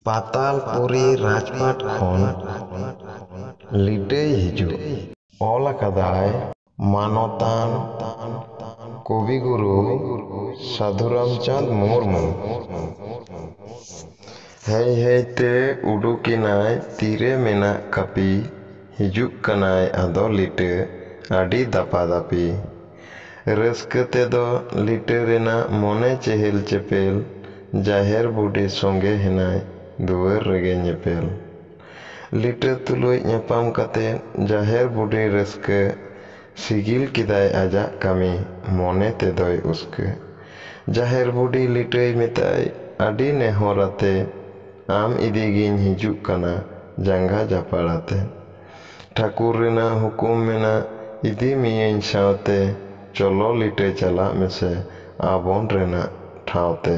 ᱯᱟᱛᱟᱞᱯᱩᱨᱤ ᱨᱟᱡᱽᱯᱟᱴ ᱠᱷᱚᱱ ᱞᱤᱴᱟᱹᱭ ᱦᱤᱡᱩᱜ ᱚᱞ ᱟᱠᱟᱫᱟᱭ ᱢᱟᱱᱚᱛᱟᱱ ᱠᱚᱵᱤᱜᱩᱨᱩ ᱥᱟᱹᱫᱷᱩ ᱨᱟᱢᱪᱟᱸᱫᱽ ᱢᱩᱨᱢᱩ। ᱦᱮᱭ ᱦᱮᱭᱛᱮ ᱩᱰᱩᱠᱤᱱᱟᱭ ᱛᱤᱨᱮ ᱢᱮᱱᱟᱜ ᱠᱟᱹᱯᱤ, ᱦᱤᱡᱩᱜ ᱠᱟᱱᱟᱭ ᱟᱫᱚ ᱞᱤᱴᱟᱹ ᱟᱹᱰᱤ ᱫᱟᱯᱟᱫᱟᱯᱤ। ᱨᱟᱹᱥᱠᱟᱹ ᱛᱮᱫᱚ ᱞᱤᱴᱟᱹ ᱨᱮᱱᱟᱜ ᱢᱚᱱᱮ ᱪᱮᱦᱮᱞ ᱪᱮᱯᱮᱞ, ᱡᱟᱦᱮᱨ ᱵᱩᱰᱷᱤ ᱥᱚᱸᱜᱮ ᱦᱮᱱᱟᱭ ᱫᱩᱣᱟᱹᱨ ᱨᱮᱜᱮ ᱧᱮᱯᱮᱞ। ᱞᱤᱴᱟᱹ ᱛᱩᱞᱩᱡ ᱧᱟᱯᱟᱢ ᱠᱟᱛᱮᱫ ᱡᱟᱦᱮᱨ ᱵᱩᱰᱷᱤ ᱨᱟᱹᱥᱠᱟᱹ, ᱥᱤᱜᱤᱞ ᱠᱮᱫᱟᱭ ᱟᱡᱟᱜ ᱠᱟᱹᱢᱤ, ᱢᱚᱱᱮ ᱛᱮᱫᱚᱭ ᱩᱥᱠᱟᱹ। ᱡᱟᱦᱮᱨ ᱵᱩᱰᱷᱤ ᱞᱤᱴᱟᱹᱭ ᱢᱮᱛᱟᱭ ᱟᱹᱰᱤ ᱱᱮᱦᱚᱨ ᱟᱛᱮ, ᱟᱢ ᱤᱫᱤᱜᱤᱧ ᱦᱤᱡᱩᱜ ᱠᱟᱱᱟ ᱡᱟᱸᱜᱟ ᱡᱟᱯᱟᱲ ᱟᱛᱮ। ᱴᱷᱟᱹᱠᱩᱨ ᱨᱮᱱᱟᱜ ᱦᱩᱠᱩᱢ ᱢᱮᱱᱟᱜ ᱤᱫᱤ ᱢᱤᱭᱟᱹᱧ ᱥᱟᱶᱛᱮ, ᱪᱚᱞᱚ ᱞᱤᱴᱟᱹ ᱪᱟᱞᱟᱜ ᱢᱮᱥᱮ ᱟᱵᱚᱱ ᱨᱮᱱᱟᱜ ᱴᱷᱟᱶᱛᱮ।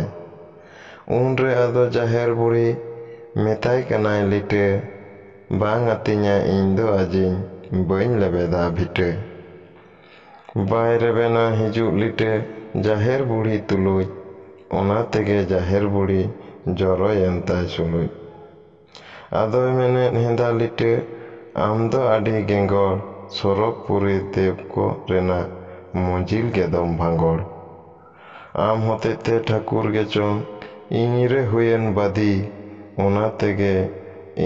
ᱩᱱᱨᱮ ᱟᱫᱚ ᱡᱟᱦᱮᱨ ᱵᱩᱲᱦᱤ ᱢᱮᱛᱟᱭ ᱠᱟᱱᱟᱭ ᱞᱤᱴᱟᱹ, ᱵᱟᱝ ᱟᱹᱛᱤᱧᱟ ᱤᱧ ᱫᱚ ᱟᱹᱡᱤᱧ ᱵᱟᱹᱧ ᱞᱮᱵᱮᱫᱟ ᱵᱷᱤᱴᱟᱹ। ᱵᱟᱭ ᱨᱮᱵᱮᱱᱟ ᱦᱤᱡᱩᱜ ᱞᱤᱴᱟᱹ ᱡᱟᱦᱮᱨ ᱵᱩᱲᱦᱤ ᱛᱩᱞᱩᱡ, ᱚᱱᱟ ᱛᱮᱜᱮ ᱡᱟᱦᱮᱨ ᱵᱩᱲᱦᱤ ᱡᱚᱨᱚᱭᱮᱱ ᱛᱟᱭ ᱥᱩᱞᱩᱡ। ᱟᱫᱚᱭ ᱢᱮᱱᱮᱫ ᱦᱮᱸᱫᱟ ᱞᱤᱴᱟᱹ, ᱟᱢ ᱫᱚ ᱟᱹᱰᱤ ᱜᱮᱸᱜᱚᱲ, ᱥᱚᱨᱚᱜ ᱯᱩᱨᱤ ᱫᱮᱵᱽᱠᱚ ᱨᱮᱱᱟᱜ ᱢᱚᱡᱤᱞ ᱜᱮᱫᱚᱢ ᱵᱷᱟᱸᱜᱚᱲ। ᱟᱢ ᱦᱚᱛᱮᱛᱮ ᱴᱷᱟᱹᱠᱩᱨ ᱜᱮᱪᱚᱝ ᱤᱧᱨᱮ ᱦᱩᱭᱮᱱ ᱵᱟᱫᱤ, ᱚᱱᱟ ᱛᱮᱜᱮ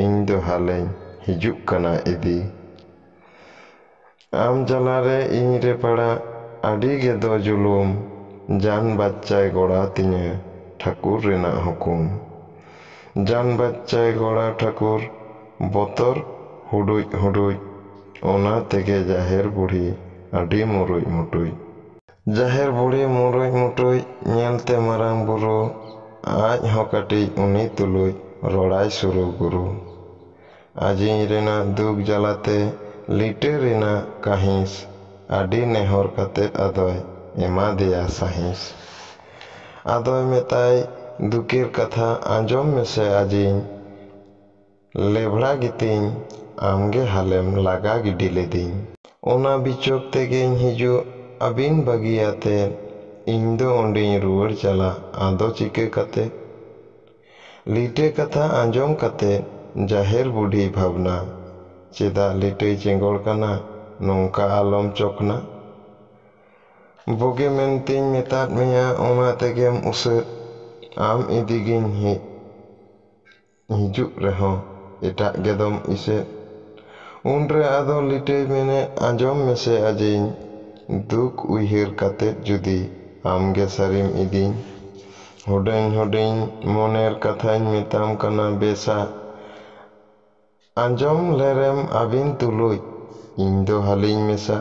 ᱤᱧ ᱫᱚ ᱦᱟᱞᱮᱧ ᱦᱤᱡᱩᱜ ᱠᱟᱱᱟ ᱤᱫᱤ। ᱟᱢ ᱡᱟᱞᱟᱨᱮ ᱤᱧᱨᱮ ᱯᱟᱲᱟᱜ ᱟᱹᱰᱤ ᱜᱮᱫᱚ ᱡᱩᱞᱩᱢ, ᱡᱟᱱ ᱵᱟᱪᱪᱟᱭ ᱜᱚᱲᱟ ᱛᱤᱧᱟᱹ ᱴᱷᱟᱹᱠᱩᱨ ᱨᱮᱱᱟᱜ ᱦᱩᱠᱩᱢ। ᱡᱟᱱ ᱵᱟᱪᱪᱟᱭ ᱜᱚᱲᱟ ᱴᱷᱟᱹᱠᱩᱨ, ᱵᱚᱛᱚᱨ ᱦᱩᱰᱩᱡ ᱦᱩᱰᱩᱡ, ᱚᱱᱟ ᱛᱮᱜᱮ ᱡᱟᱦᱮᱨ ᱵᱩᱲᱦᱤ ᱟᱹᱰᱤ ᱢᱩᱨᱩᱡ ᱢᱩᱴᱩᱡ। ᱡᱟᱦᱮᱨ ᱵᱩᱲᱦᱤ ᱢᱩᱨᱩᱡ ᱢᱩᱴᱩᱡ ᱧᱮᱞᱛᱮ ᱢᱟᱨᱟᱝ ᱵᱩᱨᱩ, ᱟᱡ ᱦᱚᱸ ᱠᱟᱹᱴᱤᱡ ᱩᱱᱤ ᱛᱩᱞᱩᱡ ᱨᱚᱲᱟᱭ ᱥᱩᱨᱩ ᱜᱩᱨᱩ। ᱟᱹᱡᱤᱧ ᱨᱮᱱᱟᱜ ᱫᱩᱠ ᱡᱟᱞᱟᱛᱮ ᱞᱤᱴᱟᱹ ᱨᱮᱱᱟᱜ ᱠᱟᱹᱦᱤᱸᱥ, ᱟᱹᱰᱤ ネᱦᱚᱨ ᱠᱟᱛᱮᱫ ᱟᱫᱚᱭ ᱮᱢᱟᱫᱮᱭᱟ ᱥᱟᱸᱦᱤᱥ। ᱟᱫᱚᱭ ᱢᱮᱛᱟᱭ ᱫᱩᱠᱮᱨ ᱠᱟᱛᱷᱟ ᱟᱸᱡᱚᱢ ᱢᱮᱥᱮ ᱟᱹᱡᱤᱧ, ᱞᱮᱵᱷᱲᱟ ᱜᱤᱛᱤᱧ ᱟᱢᱜᱮ ᱦᱟᱞᱮᱢ ᱞᱟᱜᱟ ᱜᱤᱰᱤ ᱞᱤᱫᱤᱧ। ᱚᱱᱟ ᱵᱤᱪᱚᱠ ᱛᱮᱜᱮᱧ ᱦᱤᱡᱩᱜ ᱟᱹᱵᱤᱱ ᱵᱟᱹᱜᱤᱭᱟᱛᱮᱫ, ᱤᱧ ᱫᱚ ᱚᱸᱰᱮᱧ ᱨᱩᱣᱟᱹᱲ ᱪᱟᱞᱟᱜ ᱟᱫᱚ ᱪᱤᱠᱟᱹ ᱠᱟᱛᱮᱫ। ᱞᱤᱴᱟᱹ ᱠᱟᱛᱷᱟ ᱟᱸᱡᱚᱢ ᱠᱟᱛᱮᱫ ᱡᱟᱦᱮᱨ ᱵᱩᱰᱷᱤ ᱵᱷᱟᱵᱽᱱᱟ, ᱪᱮᱫᱟᱜ ᱞᱤᱴᱟᱹᱭ ᱪᱮᱸᱜᱚᱲ ᱠᱟᱱᱟ ᱱᱚᱝᱠᱟ ᱟᱞᱚᱢ ᱪᱚᱠᱱᱟ। ᱵᱳᱜᱮ ᱢᱮᱱᱛᱮᱧ ᱢᱮᱛᱟᱫ ᱢᱮᱭᱟ ᱚᱱᱟ ᱛᱮᱜᱮᱢ ᱩᱥᱟᱹᱫ, ᱟᱢ ᱤᱫᱤᱜᱤᱧ ᱦᱤᱡᱩᱜ ᱨᱮᱦᱚᱸ ᱮᱴᱟᱜ ᱜᱮᱫᱚᱢ ᱤᱥᱮᱫ। ᱩᱱᱨᱮ ᱟᱫᱚ ᱞᱤᱴᱟᱹᱭ ᱢᱮᱱᱮᱫ ᱟᱸᱡᱚᱢ ᱢᱮᱥᱮ ᱟᱹᱡᱤᱧ, ᱫᱩᱠ ᱩᱭᱦᱟᱹᱨ ᱠᱟᱛᱮᱫ ᱡᱩᱫᱤ ᱟᱢᱜᱮ ᱥᱟᱹᱨᱤᱢ ᱤᱫᱤᱧ। ᱦᱩᱰᱤᱧ ᱦᱩᱰᱤᱧ ᱢᱚᱱᱮᱨ ᱠᱟᱛᱷᱟᱧ ᱢᱮᱛᱟᱢ ᱠᱟᱱᱟ ᱵᱮᱥᱟ, ᱟᱸᱡᱚᱢ ᱞᱮᱨᱮᱢ ᱟᱹᱵᱤᱱ ᱛᱩᱞᱩᱡ ᱤᱧ ᱫᱚ ᱦᱟᱹᱞᱤᱧ ᱢᱮᱥᱟ।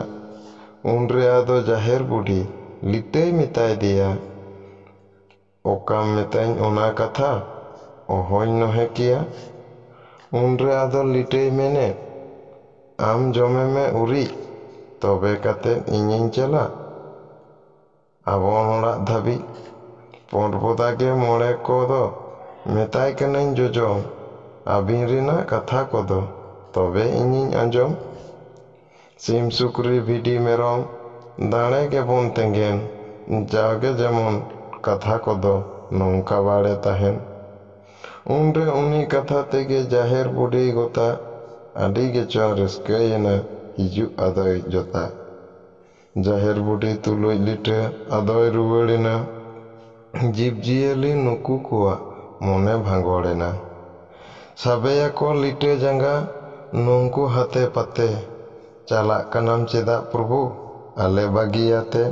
ᱩᱱᱨᱮ ᱟᱫᱚ ᱡᱟᱦᱮᱨ ᱵᱩᱰᱷᱤ ᱞᱤᱴᱟᱹᱭ ᱢᱮᱛᱟᱭ ᱫᱮᱭᱟ, ᱚᱠᱟᱢ ᱢᱮᱛᱟᱹᱧ ᱚᱱᱟ ᱠᱟᱛᱷᱟ, ᱚᱦᱚᱧ ᱱᱚᱦᱮ ᱠᱮᱭᱟ। ᱩᱱᱨᱮ ᱟᱫᱚ ᱞᱤᱴᱟᱹᱭ ᱢᱮᱱᱮᱫ, ᱟᱢ ᱡᱚᱢᱮ ᱢᱮ ᱩᱨᱤᱡ, ᱛᱚᱵᱮ ᱠᱟᱛᱮᱫ ᱤᱧᱤᱧ ᱪᱟᱞᱟᱜ ᱟᱵᱚᱱ ᱚᱲᱟᱜ ᱫᱷᱟᱹᱵᱤᱡ। ᱯᱚᱸᱰ ᱵᱚᱫᱟ ᱜᱮ ᱢᱚᱬᱮ ᱠᱚᱫᱚ ᱢᱮᱛᱟᱭ ᱠᱟᱹᱱᱟᱹᱧ ᱡᱚᱡᱚᱢ, ᱟᱹᱵᱤᱱ ᱨᱮᱱᱟᱜ ᱠᱟᱛᱷᱟ ᱠᱚᱫᱚ ᱛᱚᱵᱮ ᱤᱧᱤᱧ ᱟᱸᱡᱚᱢ। ᱥᱤᱢ ᱥᱩᱠᱨᱤ ᱵᱷᱤᱰᱤ ᱢᱮᱨᱚᱢ ᱫᱟᱲᱮ ᱜᱮᱵᱚᱱ ᱛᱮᱸᱜᱮᱱ, ᱡᱟᱣᱜᱮ ᱡᱮᱢᱚᱱ ᱠᱟᱛᱷᱟ ᱠᱚᱫᱚ ᱱᱚᱝᱠᱟ ᱵᱟᱲᱮ ᱛᱟᱦᱮᱱ। ᱩᱱᱨᱮ ᱩᱱᱤ ᱠᱟᱛᱷᱟ ᱛᱮᱜᱮ ᱡᱟᱦᱮᱨ ᱵᱩᱰᱷᱤ ᱜᱚᱛᱟ, ᱟᱹᱰᱤ ᱜᱮᱪᱚ ᱨᱟᱹᱥᱠᱟᱹᱭᱮᱱᱟ ᱦᱤᱡᱩᱜ ᱟᱫᱚᱭ ᱡᱚᱛᱟ। ᱡᱟᱦᱮᱨ ᱵᱩᱰᱷᱤ ᱛᱩᱞᱩᱡ ᱞᱤᱴᱟᱹ ᱟᱫᱚᱭ ᱨᱩᱣᱟᱹᱲᱮᱱᱟ, ᱡᱤᱵᱽ ᱡᱤᱭᱟᱹᱞᱤ ᱱᱩᱠᱩ ᱠᱚᱣᱟᱜ ᱢᱚᱱᱮ ᱵᱷᱟᱸᱜᱚᱲᱮᱱᱟ। ᱥᱟᱵᱮᱭᱟᱠᱚ ᱞᱤᱴᱟᱹ ᱡᱟᱸᱜᱟ ᱱᱩᱝᱠᱩ ᱦᱟᱛᱮ ᱯᱟᱛᱮ, ᱪᱟᱞᱟᱜ ᱠᱟᱱᱟᱢ ᱪᱮᱫᱟᱜ ᱯᱨᱚᱵᱷᱩ ᱟᱞᱮ ᱵᱟᱹᱜᱤᱭᱟᱛᱮᱫ।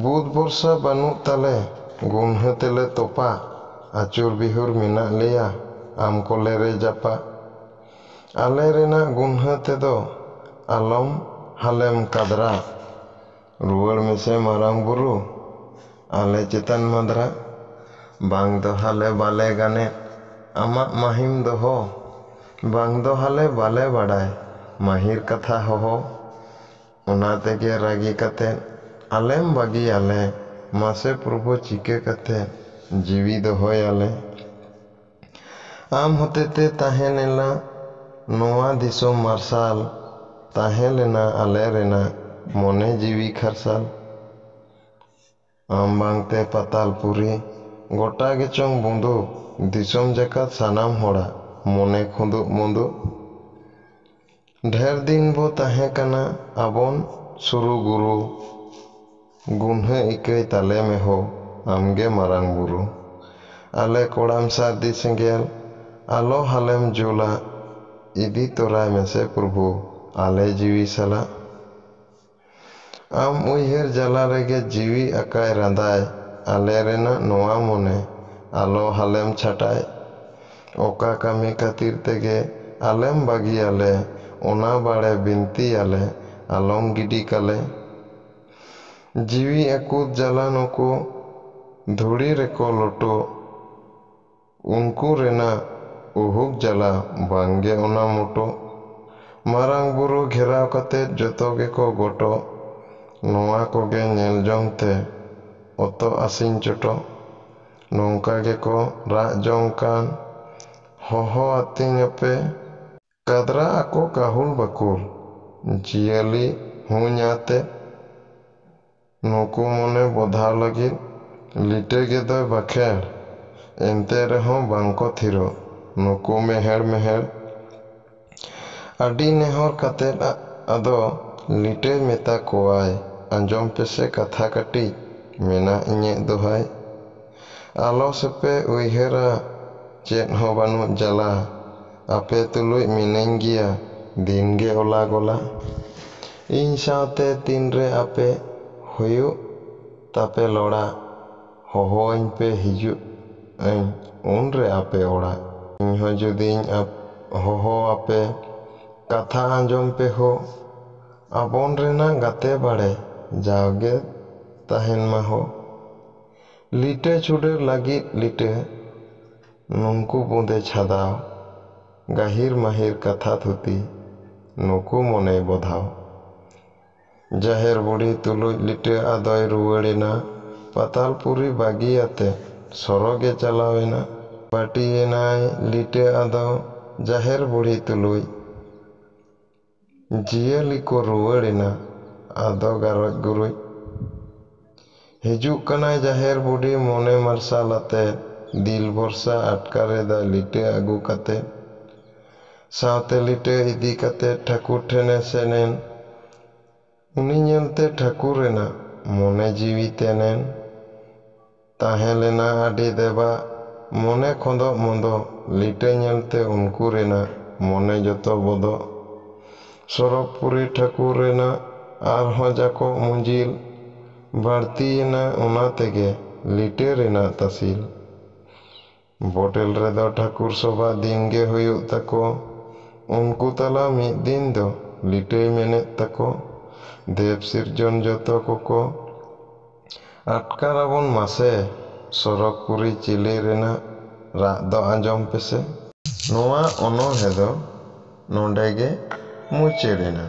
ᱵᱩᱫᱷ ᱵᱚᱨᱥᱟ ᱵᱟᱹᱱᱩᱜ ᱛᱟᱞᱮ ᱜᱩᱱᱦᱟᱹ ᱛᱮᱞᱮ ᱛᱚᱯᱟ, ᱟᱹᱪᱩᱨ ᱵᱤᱦᱩᱨ ᱢᱮᱱᱟᱜ ᱞᱮᱭᱟ ᱟᱢ ᱠᱚᱞᱮ ᱨᱮᱡᱟᱯᱟ। ᱟᱞᱮ ᱨᱮᱱᱟᱜ ᱜᱩᱱᱦᱟᱹ ᱛᱮᱫᱚ ᱟᱞᱚᱢ ᱦᱟᱞᱮᱢ ᱠᱟᱫᱨᱟ, ᱨᱩᱣᱟᱹᱲ ᱢᱮᱥᱮ ᱢᱟᱨᱟᱝ ᱵᱩᱨᱩ ᱟᱞᱮ ᱪᱮᱛᱟᱱ ᱢᱟᱫᱽᱨᱟ। ᱵᱟᱝ ᱫᱚ ᱦᱟᱞᱮ ᱵᱟᱞᱮ ᱜᱟᱱᱮᱫ ᱟᱢᱟᱜ ᱢᱟᱦᱤᱢ ᱫᱚᱦᱚ, ᱵᱟᱝ ᱫᱚ ᱦᱟᱞᱮ ᱵᱟᱞᱮ ᱵᱟᱰᱟᱭ ᱢᱟᱦᱤᱨ ᱠᱟᱛᱷᱟ ᱦᱚᱦᱚ। ᱚᱱᱟ ᱛᱮᱜᱮ ᱨᱟᱹᱜᱤ ᱠᱟᱛᱮᱫ ᱟᱞᱮᱢ ᱵᱟᱹᱜᱤᱭᱟᱞᱮ, ᱢᱟᱥᱮ ᱯᱨᱚᱵᱷᱩ ᱪᱤᱠᱟᱹ ᱠᱟᱛᱮᱫ ᱡᱤᱣᱤ ᱫᱚᱦᱚᱭᱟᱞᱮ। ᱟᱢ ᱦᱚᱛᱮᱛᱮ ᱛᱟᱦᱮᱸᱞᱮᱱᱟ ᱱᱚᱣᱟ ᱫᱤᱥᱚᱢ ᱢᱟᱨᱥᱟᱞ, ᱛᱟᱦᱮᱸ ᱞᱮᱱᱟ ᱟᱞᱮ ᱨᱮᱱᱟᱜ ᱢᱚᱱᱮ ᱡᱤᱣᱤ ᱠᱷᱟᱨᱥᱟᱞ। ᱟᱢ ᱵᱟᱝᱛᱮ ᱯᱟᱛᱟᱞᱯᱩᱨᱤ गोटा गेचों बुंदो दिसोम जकात सानाम होड़ा मने खुंदुक मुंदुक ढेर दिन बो ताहे कना आबोन सुरु गुरु गुन्हे इकई ताले में हो आमगे मारांग बुरु आले कोड़ाम सारदी सेंगेल आलो हालेम जुला इदी तोराय मेसे प्रभु आले जीवी सला आम उइहेर जला रेगे जीवी अकाय रांदाय आले रेना नोआ मने आलो हालेम छाटाय ओका कामी खातिर तेगे आलेम बागी आले ओना बाड़े बिनती आले आलोम गिडी काले जीवी अकुत जला नुको धुड़ी रेको लोटो उनको रेना उहुक जला बांगे ओना मोटो मारांग बुरु घेराव कते जतो गेको गोटो नोआ कोगे नेल जोंगते ओतो आसिन चोटो नोंका गेको राग जोंगकान होहो आतिंग अपे कादरा आको काहुल बकुल जियली हुኛते नुकु मने बोधा लगी लिटे गेदो बाखेर एंते रहो बांको थिरो नुकु मेहर मेहर आडी नेहर काते आदो लिटे मेता कोआय आंजोम पेसे कथा काटी मेना इnye दोहाय आलो सेपे उइहेरा चेत हो बानु जला आपे तुलुई मिनाइन गिया दिनगे ओला गोला इन साथे तीनरे आपे हुयु तापे लोड़ा होहोइन पे हिजु उनरे आपे ओड़ा इनहो जुदीन होहो आपे कथा आंजोम पे हो आबोन रेना गाते बाड़े जाओगे ताहेन मा हो लिटे छुडे लगी लिटे नुंकु बुंदे छादाव गाहिर माहिर कथा थुती नुकु मने बोधाव जाहेर बुढ़ी तुलुज लिटे आदय रुवाड़ेना पातालपुरी बागी आते सरोगे चलावेना पाटियेनाय लिटे आदो जाहेर बुढ़ी तुलुज जियली को रुवाड़ेना आदो गारज गुरुज हिजुक कनाय जाहेर बुढ़ी मने मार्शाल आते दिल भरसा आटकारेदा लिटे आगु काते सावते लिटे इदी काते ठाकुर ठेने सेनेन उनी नेलते ठाकुर रेना मने जीवी तेनेन ताहें लेना आडी देबा मने खोंदो मोंदो लिटे नेलते उनको रेना मने जतो बोदो सरबपुरी ठाकुर रेना आरहों जाको मुंजिल बाड़तीयेना ओना तेगे लिटे रेना तसिल बोटेल रेदो ठाकुर सभा दिन गे हुयुक ताको उनको तला मिद दिन दो लिटे मेनेत ताको देव सिरजन जतो कोको आटकाराबन मासे सरकपुरी चिली रेना राग दो आंजोम पेसे नोआ अनोहे दो नोंडेगे मुचेडेना।